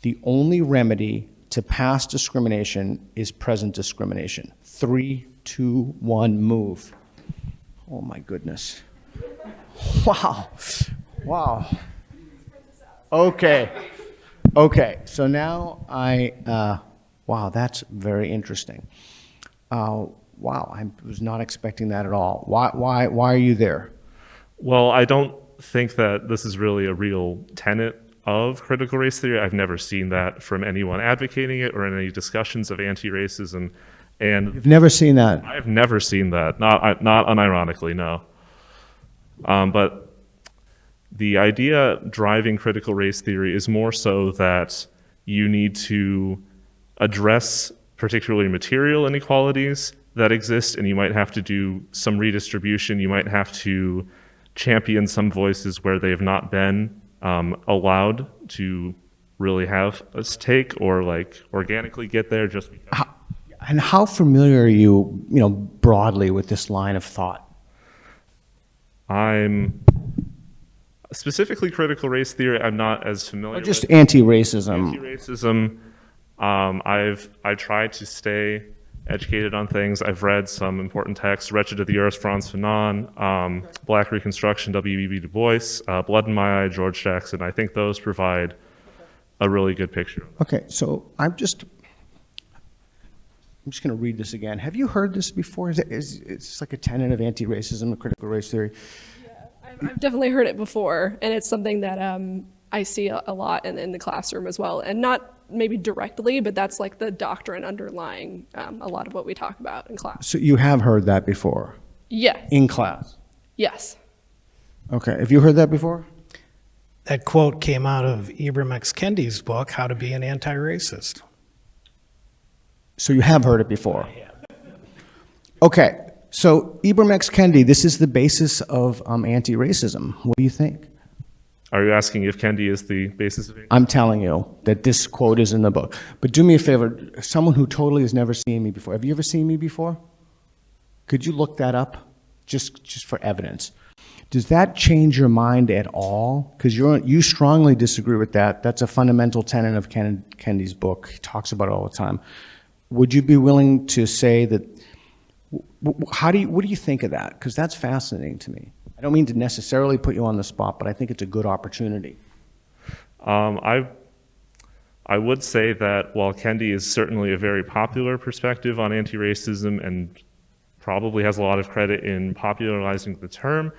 The only remedy to past discrimination is present discrimination. 3, 2, 1, move. Oh my goodness. Wow. Wow. Okay. Okay. So now wow, that's very interesting. Wow, I was not expecting that at all. Why are you there? Well, I don't think that this is really a real tenet of critical race theory. I've never seen that from anyone advocating it or in any discussions of anti-racism. And You've never seen that? I've never seen that, not unironically, no. But the idea driving critical race theory is more so that you need to address particularly material inequalities that exist, and you might have to do some redistribution. You might have to champion some voices where they have not been allowed to really have a stake or like organically get there just because. And how familiar are you, broadly with this line of thought? I'm specifically critical race theory. I'm not as familiar. Or just with anti-racism. Anti-racism. I tried to stay educated on things. I've read some important texts: Wretched of the Earth, Frantz Fanon, Black Reconstruction, W.E.B. Du Bois, Blood in My Eye, George Jackson. I think those provide a really good picture. Okay, so I'm just going to read this again. Have you heard this before? It's like a tenet of anti-racism, a critical race theory. Yeah, I've definitely heard it before, and it's something that I see a lot in the classroom as well, and not maybe directly, but that's like the doctrine underlying a lot of what we talk about in class. So you have heard that before? Yes. In class? Yes. Okay, have you heard that before? That quote came out of Ibram X Kendi's book, How to Be an Anti-Racist. So you have heard it before? Yeah. Okay, so Ibram X Kendi, this is the basis of anti-racism. What do you think? Are you asking if Kendi is the basis of it? I'm telling you that this quote is in the book. But do me a favor, someone who totally has never seen me before. Have you ever seen me before? Could you look that up just for evidence? Does that change your mind at all? Because you strongly disagree with that. That's a fundamental tenet of Kendi's book. He talks about it all the time. Would you be willing to say that, what do you think of that? Because that's fascinating to me. I don't mean to necessarily put you on the spot, but I think it's a good opportunity. I would say that while Kendi is certainly a very popular perspective on anti-racism and probably has a lot of credit in popularizing the term,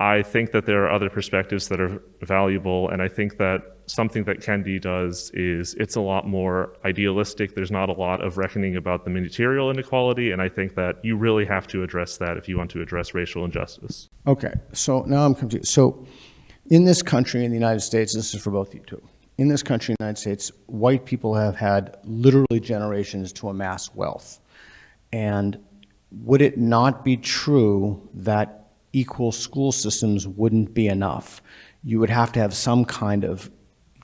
I think that there are other perspectives that are valuable, and I think that something that Kendi does is it's a lot more idealistic. There's not a lot of reckoning about the material inequality, and I think that you really have to address that if you want to address racial injustice. Okay, so now I'm confused. So in this country, in the United States, this is for both of you too. In this country, in the United States, white people have had literally generations to amass wealth. And would it not be true that equal school systems wouldn't be enough? You would have to have some kind of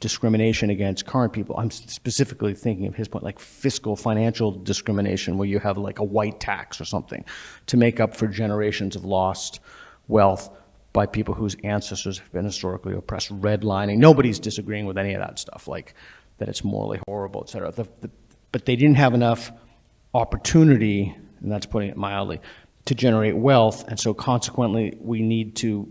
discrimination against current people. I'm specifically thinking of his point, like fiscal, financial discrimination, where you have like a white tax or something to make up for generations of lost wealth by people whose ancestors have been historically oppressed. Redlining, nobody's disagreeing with any of that stuff, like that it's morally horrible, et cetera. But they didn't have enough opportunity, and that's putting it mildly, to generate wealth, and so consequently we need to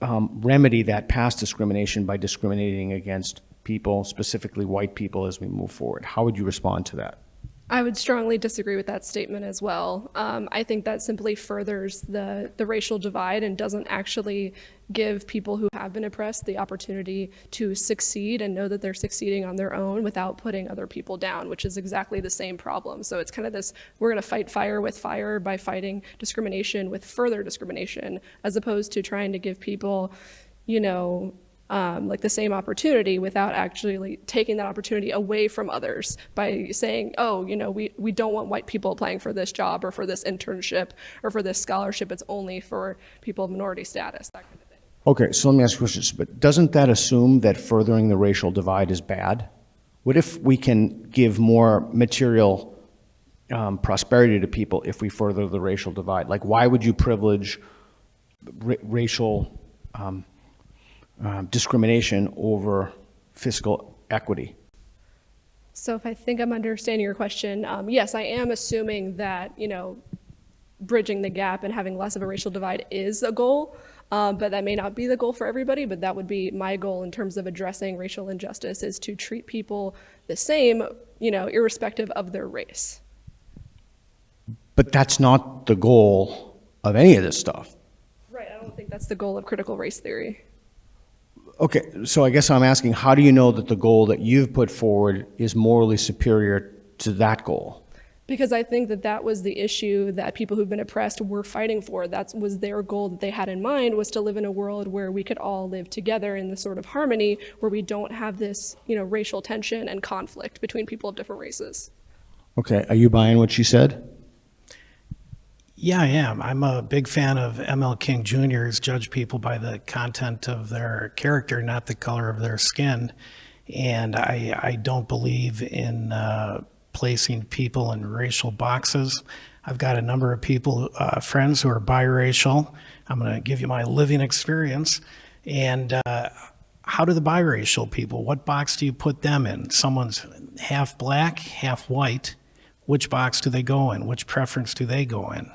remedy that past discrimination by discriminating against people, specifically white people, as we move forward. How would you respond to that? I would strongly disagree with that statement as well. I think that simply furthers the racial divide and doesn't actually give people who have been oppressed the opportunity to succeed and know that they're succeeding on their own without putting other people down, which is exactly the same problem. So it's kind of this, we're going to fight fire with fire by fighting discrimination with further discrimination, as opposed to trying to give people, like the same opportunity without actually taking that opportunity away from others by saying, oh, we don't want white people applying for this job or for this internship or for this scholarship. It's only for people of minority status, that kind of thing. Okay, so let me ask you a question, but doesn't that assume that furthering the racial divide is bad? What if we can give more material prosperity to people if we further the racial divide? Like, why would you privilege racial discrimination over fiscal equity? So if I think I'm understanding your question, yes, I am assuming that, bridging the gap and having less of a racial divide is a goal, but that may not be the goal for everybody, but that would be my goal in terms of addressing racial injustice, is to treat people the same, irrespective of their race. But that's not the goal of any of this stuff. Right, I don't think that's the goal of critical race theory. Okay, so I guess I'm asking, how do you know that the goal that you've put forward is morally superior to that goal? Because I think that that was the issue that people who've been oppressed were fighting for. That was their goal that they had in mind, was to live in a world where we could all live together in this sort of harmony, where we don't have this, racial tension and conflict between people of different races. Okay, are you buying what she said? Yeah, I am. I'm a big fan of M.L. King Jr.'s judge people by the content of their character, not the color of their skin. And I don't believe in placing people in racial boxes. I've got a number of people, friends who are biracial. I'm going to give you my living experience. And how do the biracial people, what box do you put them in? Someone's half black, half white. Which box do they go in? Which preference do they go in?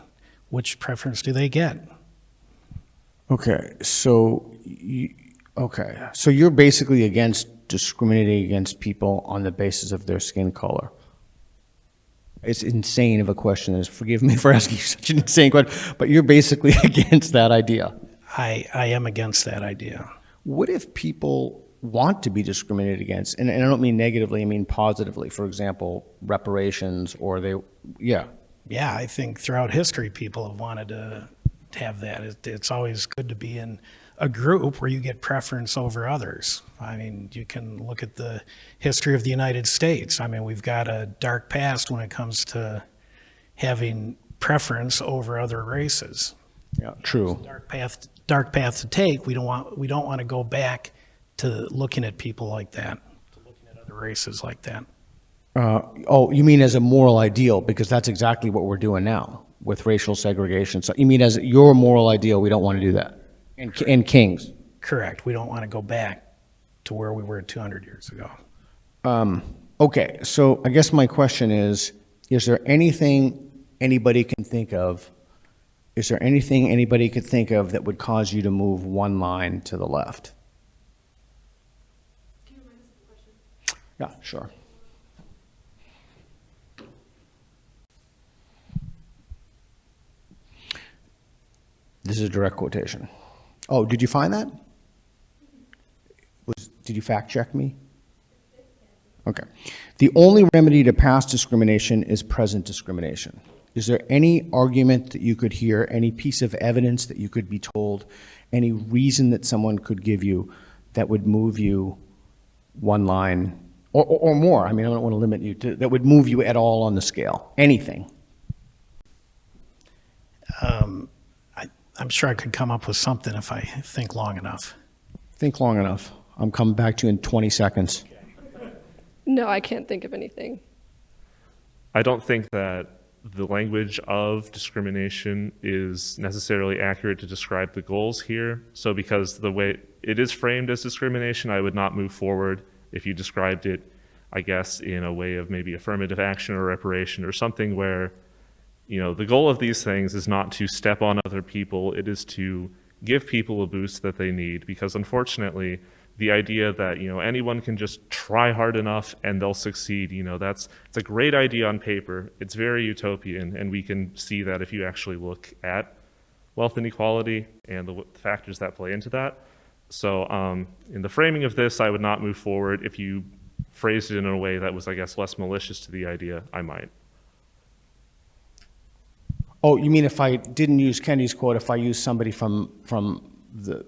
Which preference do they get? Okay, so you're basically against discriminating against people on the basis of their skin color. It's insane of a question. Forgive me for asking you such an insane question, but you're basically against that idea. I am against that idea. What if people want to be discriminated against? And I don't mean negatively, I mean positively. For example, reparations, or yeah. Yeah, I think throughout history, people have wanted to have that. It's always good to be in a group where you get preference over others. I mean, you can look at the history of the United States. I mean, we've got a dark past when it comes to having preference over other races. Yeah, true. Dark path to take. We don't want to go back to looking at people like that, to looking at other races like that. You mean as a moral ideal? Because that's exactly what we're doing now with racial segregation. So you mean as your moral ideal, we don't want to do that? And King's? Correct. We don't want to go back to where we were 200 years ago. Okay, so I guess my question is there anything anybody can think of? Is there anything anybody could think of that would cause you to move one line to the left? Can you remind us of the question? Yeah, sure. This is a direct quotation. Oh, did you find that? Did you fact check me? Okay. The only remedy to past discrimination is present discrimination. Is there any argument that you could hear, any piece of evidence that you could be told, any reason that someone could give you that would move you one line or more? I mean, I don't want to limit you to, that would move you at all on the scale? Anything? I'm sure I could come up with something if I think long enough. Think long enough. I'm coming back to you in 20 seconds. No, I can't think of anything. I don't think that the language of discrimination is necessarily accurate to describe the goals here. So because the way it is framed as discrimination, I would not move forward if you described it, I guess, in a way of maybe affirmative action or reparation or something where, the goal of these things is not to step on other people. It is to give people a boost that they need, because unfortunately, the idea that anyone can just try hard enough and they'll succeed, it's a great idea on paper. It's very utopian, and we can see that if you actually look at wealth inequality and the factors that play into that. So in the framing of this, I would not move forward. If you phrased it in a way that was, I guess, less malicious to the idea, I might. Oh, you mean if I didn't use Kendi's quote, if I used somebody from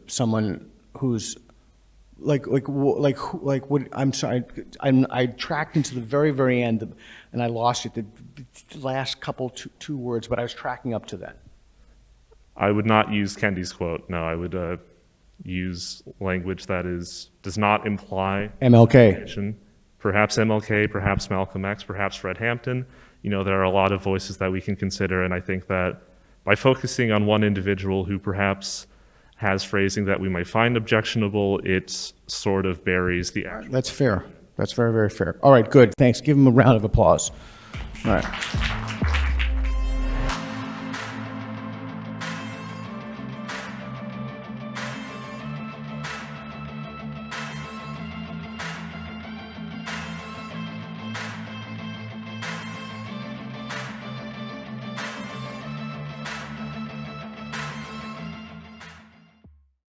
someone who's what? I'm sorry, I tracked into the very, very end, and I lost it. The last couple two words, but I was tracking up to that. I would not use Kendi's quote. No, I would use language that does not imply MLK. Perhaps MLK, perhaps Malcolm X, perhaps Fred Hampton. There are a lot of voices that we can consider, and I think that by focusing on one individual who perhaps has phrasing that we might find objectionable, it sort of buries the actual. That's fair. That's very, very fair. All right, good. Thanks. Give him a round of applause. All right.